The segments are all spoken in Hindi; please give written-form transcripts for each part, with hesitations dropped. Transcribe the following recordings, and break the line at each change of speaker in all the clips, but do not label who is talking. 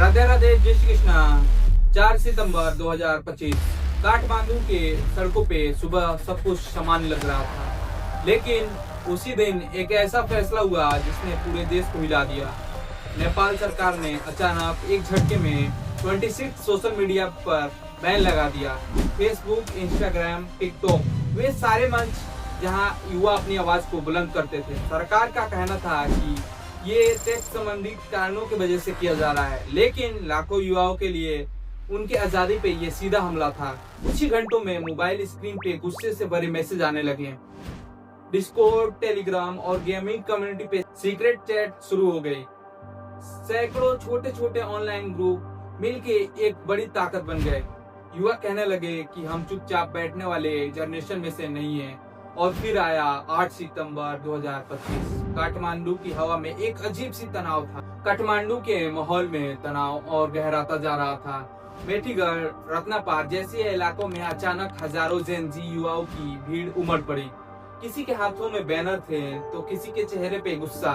राधे राधे, जय श्री कृष्णा। 4 सितंबर 2025 काठमांडू के सड़कों पे सुबह सब कुछ सामान्य लग रहा था, लेकिन उसी दिन एक ऐसा फैसला हुआ जिसने पूरे देश को हिला दिया। नेपाल सरकार ने अचानक एक झटके में 26 सोशल मीडिया पर बैन लगा दिया। फेसबुक, इंस्टाग्राम, टिकटॉक, वे सारे मंच जहां युवा अपनी आवाज को बुलंद करते थे। सरकार का कहना था कि ये टैक्स संबंधी कारणों की वजह से किया जा रहा है, लेकिन लाखों युवाओं के लिए उनके आजादी पे ये सीधा हमला था। कुछ ही घंटों में मोबाइल स्क्रीन पे गुस्से से भरे मैसेज आने लगे। डिस्कॉर्ड, टेलीग्राम और गेमिंग कम्युनिटी पे सीक्रेट चैट शुरू हो गई। सैकड़ों छोटे छोटे ऑनलाइन ग्रुप मिलके एक बड़ी ताकत बन गए। युवा कहने लगे कि हम चुपचाप बैठने वाले जनरेशन में से नहीं है। और फिर आया 8 सितंबर 2025। काठमांडू की हवा में एक अजीब सी तनाव था। काठमांडू के माहौल में तनाव और गहराता जा रहा था। मेठीगढ़, रत्नापार जैसे इलाकों में अचानक हजारों जेन जी युवाओं की भीड़ उमड़ पड़ी। किसी के हाथों में बैनर थे तो किसी के चेहरे पे गुस्सा,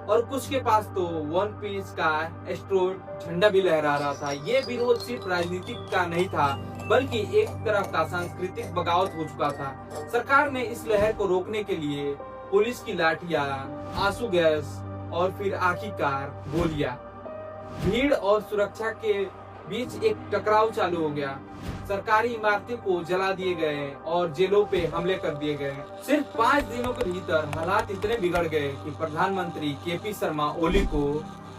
और कुछ के पास तो वन पीस का एस्ट्रोड झंडा भी लहरा रहा था। ये विरोध सिर्फ राजनीतिक का नहीं था, बल्कि एक तरह का सांस्कृतिक बगावत हो चुका था। सरकार ने इस लहर को रोकने के लिए पुलिस की लाठियां, आंसू गैस और फिर आखिरकार गोलियां। भीड़ और सुरक्षा के बीच एक टकराव चालू हो गया। सरकारी इमारतें को जला दिए गए और जेलों पे हमले कर दिए गए। सिर्फ 5 दिनों के भीतर हालात इतने बिगड़ गए कि प्रधानमंत्री केपी शर्मा ओली को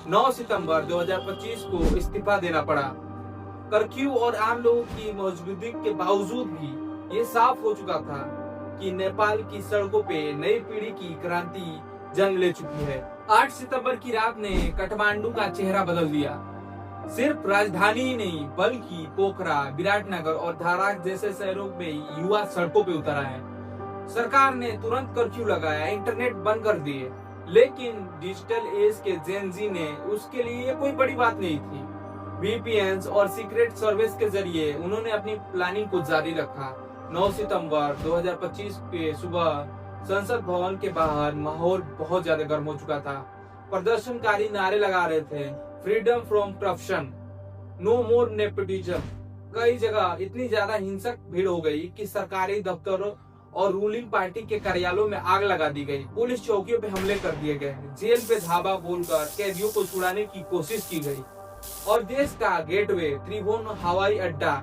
9 सितंबर 2025 को इस्तीफा देना पड़ा। कर्फ्यू और आम लोगों की मौजूदगी के बावजूद भी ये साफ हो चुका था कि नेपाल की सड़कों पे नई पीढ़ी की क्रांति जन्म ले चुकी है। 8 सितंबर की रात ने काठमांडू का चेहरा बदल दिया। सिर्फ राजधानी ही नहीं, बल्कि पोखरा, विराटनगर और धाराग जैसे शहरों में युवा सड़कों पे उतर आए। सरकार ने तुरंत कर्फ्यू लगाया, इंटरनेट बंद कर दिए, लेकिन डिजिटल एज के जेन जी ने उसके लिए कोई बड़ी बात नहीं थी। वीपीएन और सीक्रेट सर्विस के जरिए उन्होंने अपनी प्लानिंग को जारी रखा। 9 सितंबर 2025 के सुबह संसद भवन के बाहर माहौल बहुत ज्यादा गर्म हो चुका था। प्रदर्शनकारी नारे लगा रहे थे, freedom from corruption, no more nepotism. कई जगह इतनी ज्यादा हिंसक भीड़ हो गई कि सरकारी दफ्तरों और रूलिंग पार्टी के कार्यालयों में आग लगा दी गई। पुलिस चौकियों पे हमले कर दिए गए। जेल पे धावा बोलकर कैदियों को छुड़ाने की कोशिश की गई। और देश का गेटवे त्रिभुवन हवाई अड्डा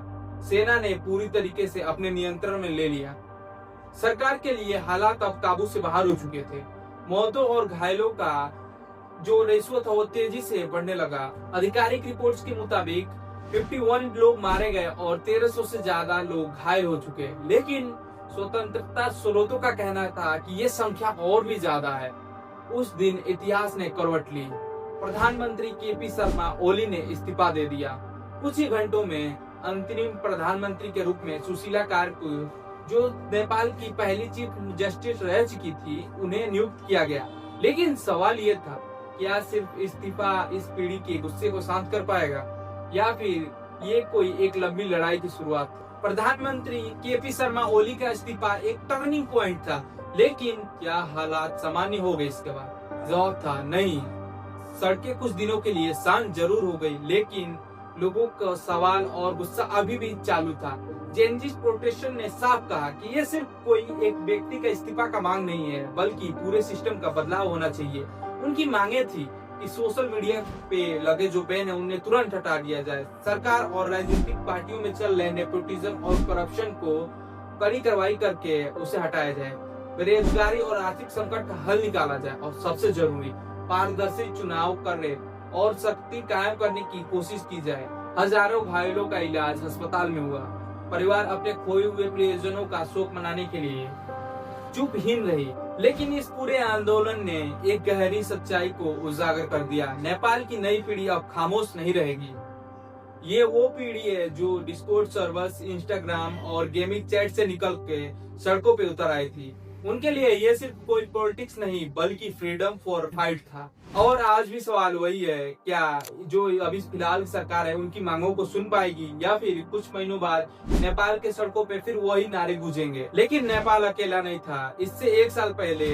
सेना ने पूरी तरीके से अपने नियंत्रण में ले लिया। सरकार के लिए हालात अब काबू से बाहर हो चुके थे। मौतों और घायलों का जो रेशो था वो तेजी से बढ़ने लगा। आधिकारिक रिपोर्ट्स के मुताबिक 51 लोग मारे गए और 1300 से ज्यादा लोग घायल हो चुके। लेकिन स्वतंत्रता स्रोतों का कहना था कि ये संख्या और भी ज्यादा है। उस दिन इतिहास ने करवट ली। प्रधानमंत्री केपी शर्मा ओली ने इस्तीफा दे दिया। कुछ ही घंटों में अंतरिम प्रधानमंत्री के रूप में सुशीला कार्को, जो नेपाल की पहली चीफ जस्टिस रह चुकी थी, उन्हें नियुक्त किया गया। लेकिन सवाल ये था, क्या सिर्फ इस्तीफा इस पीढ़ी के गुस्से को शांत कर पाएगा, या फिर ये कोई एक लंबी लड़ाई की शुरुआत? प्रधानमंत्री केपी शर्मा ओली का इस्तीफा एक टर्निंग पॉइंट था, लेकिन क्या हालात सामान्य हो गए इसके बाद? जवाब था नहीं। सड़कें कुछ दिनों के लिए शांत जरूर हो गई, लेकिन लोगों का सवाल और गुस्सा अभी भी चालू था। जेनजी प्रोटेस्टेंट ने साफ कहा कि ये सिर्फ कोई एक व्यक्ति का इस्तीफा का मांग नहीं है, बल्कि पूरे सिस्टम का बदलाव होना चाहिए। उनकी मांगे थी कि सोशल मीडिया पे लगे जो बैन है उन्हें तुरंत हटा दिया जाए। सरकार और राजनीतिक पार्टियों में चल रहे नेपोटिज्म और करप्शन को कड़ी कार्रवाई करके उसे हटाया जाए। बेरोजगारी और आर्थिक संकट का हल निकाला जाए, और सबसे जरूरी पारदर्शी चुनाव करने और शक्ति कायम करने की कोशिश की जाए। हजारों घायलों का इलाज अस्पताल में हुआ। परिवार अपने खोए हुए प्रियजनों का शोक मनाने के लिए चुपहीन रही। लेकिन इस पूरे आंदोलन ने एक गहरी सच्चाई को उजागर कर दिया। नेपाल की नई पीढ़ी अब खामोश नहीं रहेगी। ये वो पीढ़ी है जो डिस्कॉर्ड सर्वर्स, इंस्टाग्राम और गेमिंग चैट से निकल के सड़कों पे उतर आई थी। उनके लिए ये सिर्फ कोई पॉलिटिक्स नहीं, बल्कि फ्रीडम फॉर फाइट था। और आज भी सवाल वही है, क्या जो अभी फिलहाल सरकार है उनकी मांगों को सुन पाएगी, या फिर कुछ महीनों बाद नेपाल के सड़कों पे फिर वही नारे गूंजेंगे? लेकिन नेपाल अकेला नहीं था। इससे 1 साल पहले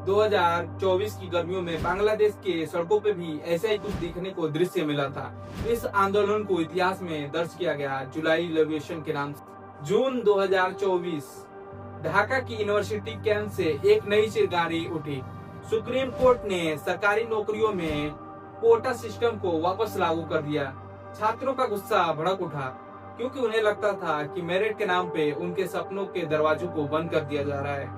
2024 की गर्मियों में बांग्लादेश के सड़कों पे भी ऐसा ही कुछ देखने को दृश्य मिला था। इस आंदोलन को इतिहास में दर्ज किया गया जुलाई रिवॉल्यूशन के नाम से। जून 2024 ढाका की यूनिवर्सिटी कैंप से एक नई चिंगारी उठी। सुप्रीम कोर्ट ने सरकारी नौकरियों में कोटा सिस्टम को वापस लागू कर दिया। छात्रों का गुस्सा भड़क उठा क्योंकि उन्हें लगता था कि मेरिट के नाम पे उनके सपनों के दरवाजों को बंद कर दिया जा रहा है।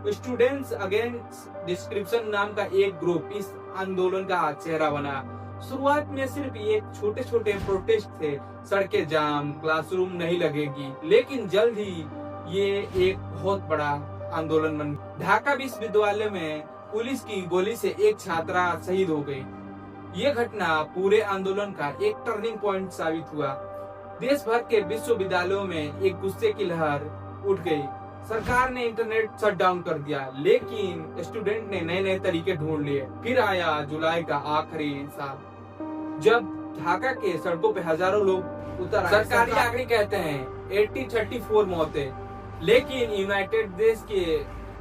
स्टूडेंट्स अगेंस्ट डिस्क्रिप्शन नाम का एक ग्रुप इस आंदोलन का चेहरा बना। शुरुआत में सिर्फ एक छोटे छोटे प्रोटेस्ट थे, सड़कें जाम, क्लासरूम नहीं लगेगी, लेकिन जल्द ही ये एक बहुत बड़ा आंदोलन बन गया। ढाका विश्वविद्यालय में पुलिस की गोली से एक छात्रा शहीद हो गई। ये घटना पूरे आंदोलन का एक टर्निंग पॉइंट साबित हुआ। देश भर के विश्वविद्यालयों में एक गुस्से की लहर उठ गई। सरकार ने इंटरनेट शट डाउन कर दिया, लेकिन स्टूडेंट ने नए नए तरीके ढूंढ लिए। फिर आया जुलाई का आखिरी साल, जब ढाका के सड़कों पे हजारों लोग उतर आए। सरकारी आंकड़े कहते हैं 34 मौतें, लेकिन यूनाइटेड देश के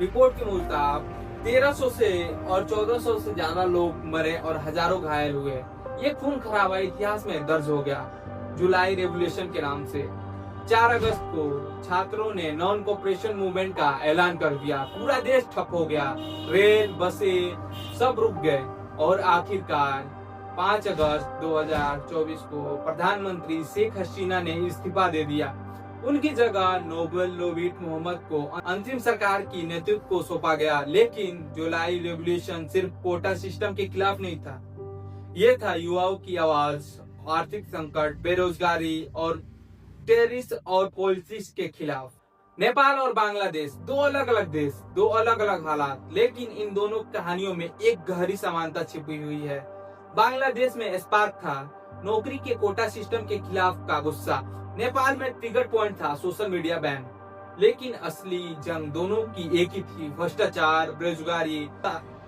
रिपोर्ट के मुताबिक 1300 से और 1400 से ज्यादा लोग मरे और हजारों घायल हुए। ये खून खराबा इतिहास में दर्ज हो गया जुलाई रेवोल्यूशन के नाम से। 4 अगस्त को छात्रों ने नॉन कोऑपरेशन मूवमेंट का ऐलान कर दिया। पूरा देश ठप हो गया, रेल, बसें सब रुक गए और आखिरकार 5 अगस्त 2024 को प्रधानमंत्री शेख हसीना ने इस्तीफा दे दिया। उनकी जगह नोबेल लोवीट मोहम्मद को अंतिम सरकार की नेतृत्व को सौंपा गया। लेकिन जुलाई रेवोल्यूशन सिर्फ कोटा सिस्टम के खिलाफ नहीं था, ये था युवाओं की आवाज, आर्थिक संकट, बेरोजगारी और टेररिस्ट और पॉलिटिक्स के खिलाफ। नेपाल और बांग्लादेश दो अलग अलग देश, दो अलग अलग हालात, लेकिन इन दोनों कहानियों में एक गहरी समानता छिपी हुई है। बांग्लादेश में स्पार्क था नौकरी के कोटा सिस्टम के खिलाफ का गुस्सा। नेपाल में ट्रिगर पॉइंट था सोशल मीडिया बैन। लेकिन असली जंग दोनों की एक ही थी, भ्रष्टाचार, बेरोजगारी,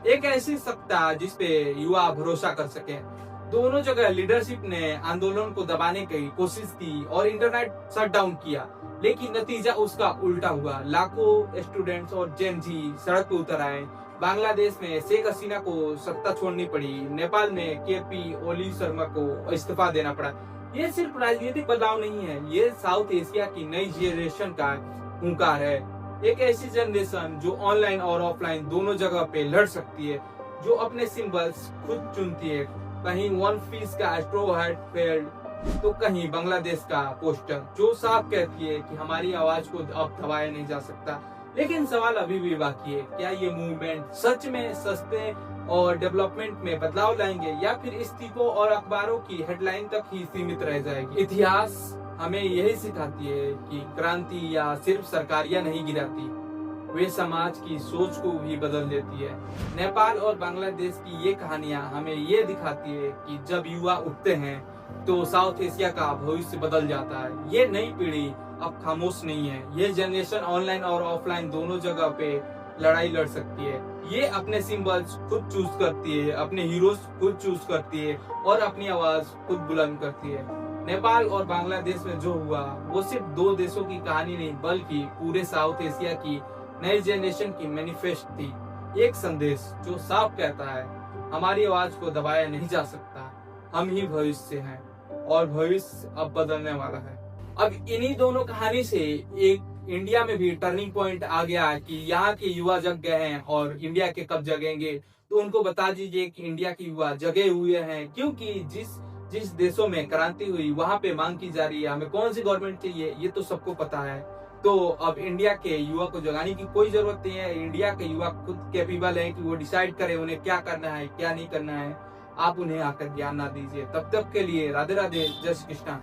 एक ऐसी सत्ता जिसपे युवा भरोसा कर सके। दोनों जगह लीडरशिप ने आंदोलन को दबाने की कोशिश की और इंटरनेट शट डाउन किया, लेकिन नतीजा उसका उल्टा हुआ। लाखों स्टूडेंट्स और जेन जी सड़क पर उतर आए। बांग्लादेश में शेख हसीना को सत्ता छोड़नी पड़ी। नेपाल में केपी ओली शर्मा को इस्तीफा देना पड़ा। ये सिर्फ राजनीतिक बदलाव नहीं है, ये साउथ एशिया की नई जनरेशन का हुंकार है। एक ऐसी जनरेशन जो ऑनलाइन और ऑफलाइन दोनों जगह पे लड़ सकती है, जो अपने सिंबल्स खुद चुनती है। कहीं वन पीस का स्ट्रो हेड फील्ड तो कहीं बांग्लादेश का पोस्टर, जो साफ कहती है कि हमारी आवाज को अब दबाया नहीं जा सकता। लेकिन सवाल अभी भी बाकी है, क्या ये मूवमेंट सच में सस्ते और डेवलपमेंट में बदलाव लाएंगे या फिर इस्तीफों और अखबारों की हेडलाइन तक ही सीमित रह जाएगी? इतिहास हमें यही सिखाती है कि क्रांति या सिर्फ सरकारियां नहीं गिराती, वे समाज की सोच को भी बदल देती है। नेपाल और बांग्लादेश की ये कहानियां हमें ये दिखाती है कि जब युवा उठते हैं तो साउथ एशिया का भविष्य बदल जाता है। ये नई पीढ़ी अब खामोश नहीं है। ये जनरेशन ऑनलाइन और ऑफलाइन दोनों जगह पे लड़ाई लड़ सकती है। ये अपने सिंबल्स खुद चूज करती है, अपने हीरोज खुद चूज करती है और अपनी आवाज खुद बुलंद करती है। नेपाल और बांग्लादेश में जो हुआ वो सिर्फ दो देशों की कहानी नहीं, बल्कि पूरे साउथ एशिया की नई जनरेशन की मैनिफेस्ट थी। एक संदेश जो साफ कहता है, हमारी आवाज को दबाया नहीं जा सकता, हम ही भविष्य हैं और भविष्य अब बदलने वाला है। अब इन्हीं दोनों कहानी से एक इंडिया में भी टर्निंग पॉइंट आ गया कि यहाँ के युवा जग गए हैं और इंडिया के कब जगेंगे, तो उनको बता दीजिए कि इंडिया के युवा जगे हुए हैं, क्योंकि जिस देशों में क्रांति हुई वहाँ पे मांग की जा रही है हमें कौन सी गवर्नमेंट चाहिए, ये तो सबको पता है। तो अब इंडिया के युवा को जगाने की कोई जरूरत नहीं है। इंडिया के युवा खुद कैपेबल है कि वो डिसाइड करे उन्हें क्या करना है क्या नहीं करना है। आप उन्हें आकर ज्ञान ना दीजिए। तब तक के लिए राधे राधे, जय श्री कृष्णा।